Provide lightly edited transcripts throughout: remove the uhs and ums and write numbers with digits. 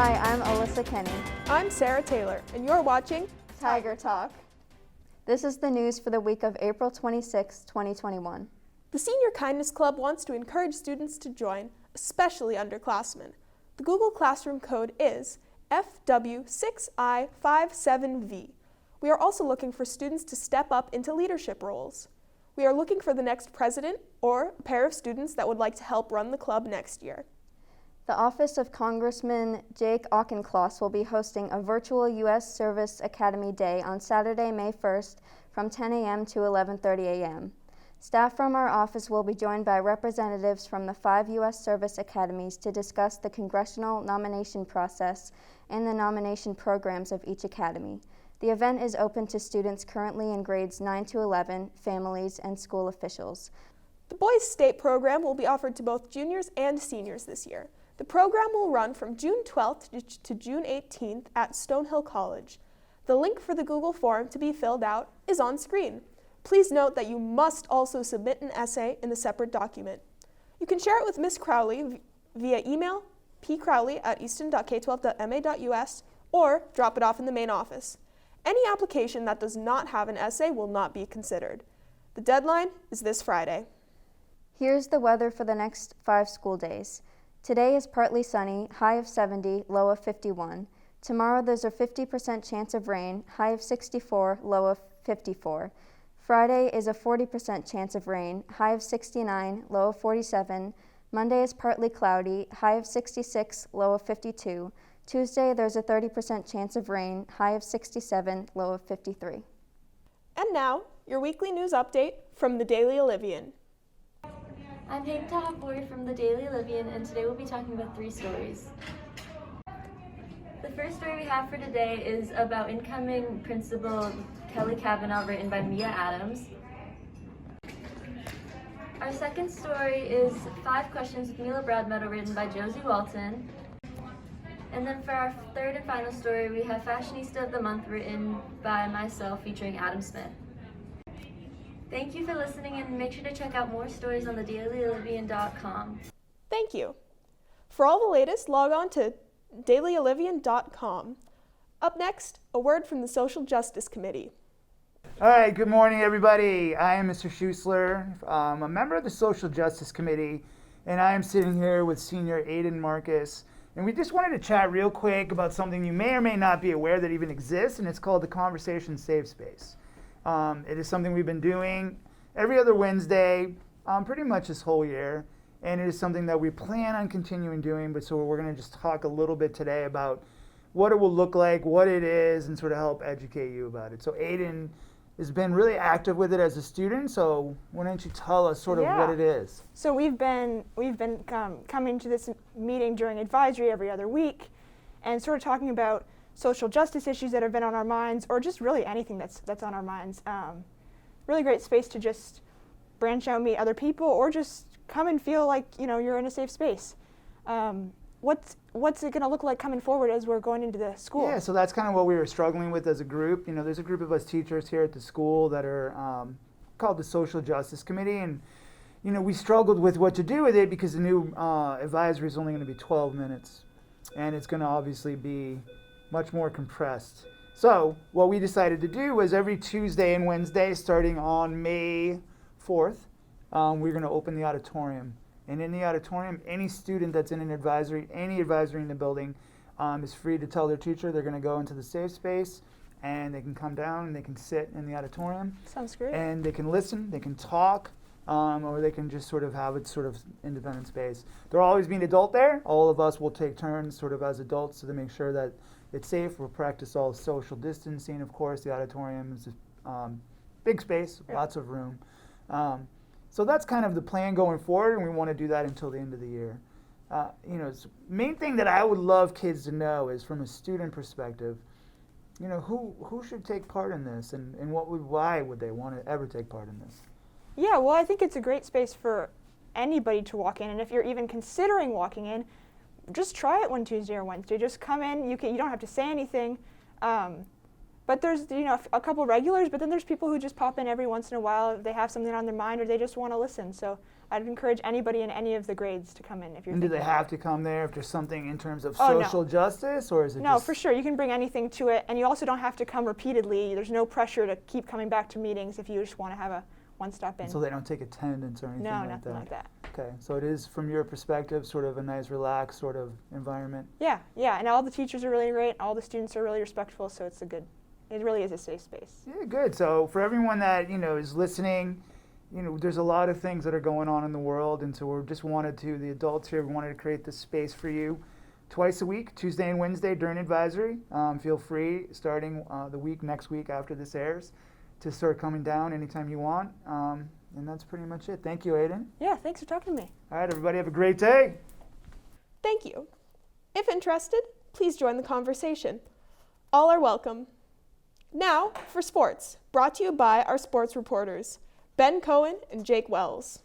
Hi, I'm Alyssa Kenny. I'm Sarah Taylor, and you're watching Tiger Talk. This is the news for the week of April 26, 2021. The Senior Kindness Club wants to encourage students to join, especially underclassmen. The Google Classroom code is FW6I57V. We are also looking for students to step up into leadership roles. We are looking for the next president or a pair of students that would like to help run the club next year. The office of Congressman Jake Auchincloss will be hosting a virtual U.S. Service Academy Day on Saturday, May 1st from 10 a.m. to 11:30 a.m. Staff from our office will be joined by representatives from the 5 U.S. Service Academies to discuss the congressional nomination process and the nomination programs of each academy. The event is open to students currently in grades 9 to 11, families, and school officials. The Boys State program will be offered to both juniors and seniors this year. The program will run from June 12th to June 18th at Stonehill College. The link for the Google form to be filled out is on screen. Please note that you must also submit an essay in a separate document. You can share it with Ms. Crowley via email pcrowley@easton.k12.ma.us or drop it off in the main office. Any application that does not have an essay will not be considered. The deadline is this Friday. Here's the weather for the next 5 school days. Today is partly sunny, high of 70, low of 51. Tomorrow there's a 50% chance of rain, high of 64, low of 54. Friday is a 40% chance of rain, high of 69, low of 47. Monday is partly cloudy, high of 66, low of 52. Tuesday there's a 30% chance of rain, high of 67, low of 53. And now, your weekly news update from the Daily Olivian. I'm Hayden Tahapuri from the Daily Olivian, and today we'll be talking about 3 stories. The first story we have for today is about incoming Principal Kelly Kavanaugh, written by Mia Adams. Our second story is 5 Questions with Mila Broadmeadow, written by Josie Walton. And then for our third and final story, we have Fashionista of the Month, written by myself, featuring Adam Smith. Thank you for listening, and make sure to check out more stories on thedailyolivian.com. Thank you. For all the latest, log on to dailyolivian.com. Up next, a word from the Social Justice Committee. All right, good morning, everybody. I am Mr. Schuessler. I'm a member of the Social Justice Committee, and I am sitting here with Senior Aiden Marcus. And we just wanted to chat real quick about something you may or may not be aware that even exists, and it's called the Conversation Safe Space. It is something we've been doing every other Wednesday, pretty much this whole year, and it is something that we plan on continuing doing, but so we're going to just talk a little bit today about what it will look like, what it is, and sort of help educate you about it. So Aiden has been really active with it as a student, so why don't you tell us sort of what it is? So we've been coming to this meeting during advisory every other week and sort of talking about social justice issues that have been on our minds, or just really anything that's on our minds. Really great space to just branch out, meet other people, or just come and feel like you're in a safe space. What's it going to look like coming forward as we're going into the school? Yeah, so that's kind of what we were struggling with as a group. There's a group of us teachers here at the school that are called the Social Justice Committee, and we struggled with what to do with it because the new advisory is only going to be 12 minutes, and it's going to obviously be much more compressed. So what we decided to do was every Tuesday and Wednesday, starting on May 4th, we're going to open the auditorium. And in the auditorium, any student that's in any advisory in the building is free to tell their teacher they're going to go into the safe space, and they can come down and they can sit in the auditorium. Sounds great. And they can listen, they can talk, or they can just sort of have it sort of independent space. There'll always be an adult there. All of us will take turns sort of as adults to make sure that it's safe. We'll practice all social distancing, of course. The auditorium is a big space, lots of room. So that's kind of the plan going forward, and we want to do that until the end of the year. Main thing that I would love kids to know is, from a student perspective, who should take part in this, and why would they want to ever take part in this? Yeah, well, I think it's a great space for anybody to walk in, and if you're even considering walking in, just try it one Tuesday or Wednesday. Just come in. You don't have to say anything. But there's a couple regulars, but then there's people who just pop in every once in a while if they have something on their mind or they just want to listen. So I'd encourage anybody in any of the grades to come in if you're And do they thinking have to come there if there's something in terms of Oh, no. social justice, or is it No, just... for sure. You can bring anything to it, and you also don't have to come repeatedly. There's no pressure to keep coming back to meetings if you just want to have a one-stop in. So they don't take attendance or anything No, like nothing that? like that. Okay, so it is, from your perspective, sort of a nice, relaxed sort of environment. Yeah, and all the teachers are really great. All the students are really respectful, so it really is a safe space. Yeah, good. So for everyone that, is listening, there's a lot of things that are going on in the world, and so the adults here, we wanted to create this space for you twice a week, Tuesday and Wednesday during advisory. Feel free, starting next week after this airs, to start coming down anytime you want. And that's pretty much it. Thank you, Aiden. Yeah, thanks for talking to me. All right, everybody, have a great day. Thank you. If interested, please join the conversation. All are welcome. Now for sports, brought to you by our sports reporters, Ben Cohen and Jake Wells.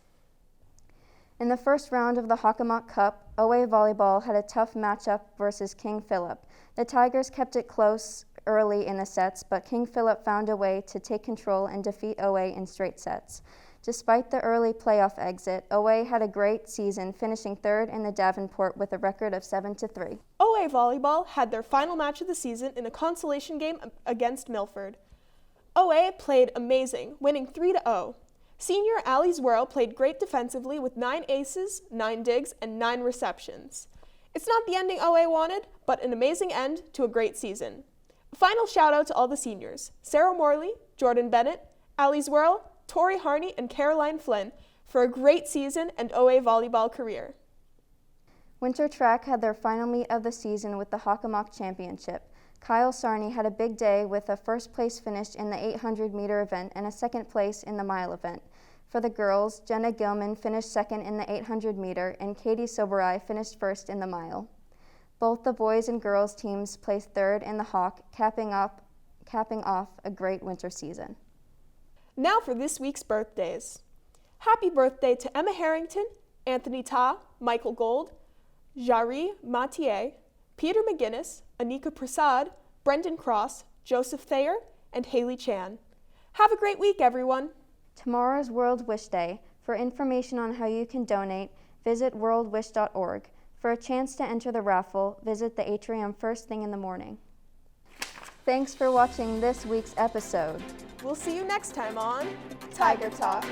In the first round of the Hockomock Cup, OA Volleyball had a tough matchup versus King Philip. The Tigers kept it close early in the sets, but King Philip found a way to take control and defeat OA in straight sets. Despite the early playoff exit, OA had a great season, finishing third in the Davenport with a record of 7-3. OA Volleyball had their final match of the season in a consolation game against Milford. OA played amazing, winning 3-0. Senior Allie Zwirl played great defensively with 9 aces, 9 digs, and 9 receptions. It's not the ending OA wanted, but an amazing end to a great season. A final shout out to all the seniors, Sarah Morley, Jordan Bennett, Allie Zwirl, Tori Harney, and Caroline Flynn for a great season and OA volleyball career. Winter track had their final meet of the season with the Hockomock Championship. Kyle Sarney had a big day with a first place finish in the 800-meter event and a second place in the mile event. For the girls, Jenna Gilman finished second in the 800-meter and Katie Soberai finished first in the mile. Both the boys and girls teams placed third in the Hawk, capping off a great winter season. Now for this week's birthdays. Happy birthday to Emma Harrington, Anthony Ta, Michael Gold, Jari Mathieu, Peter McGinnis, Anika Prasad, Brendan Cross, Joseph Thayer, and Haley Chan. Have a great week, everyone. Tomorrow's World Wish Day. For information on how you can donate, visit worldwish.org. For a chance to enter the raffle, visit the atrium first thing in the morning. Thanks for watching this week's episode. We'll see you next time on Tiger Talk.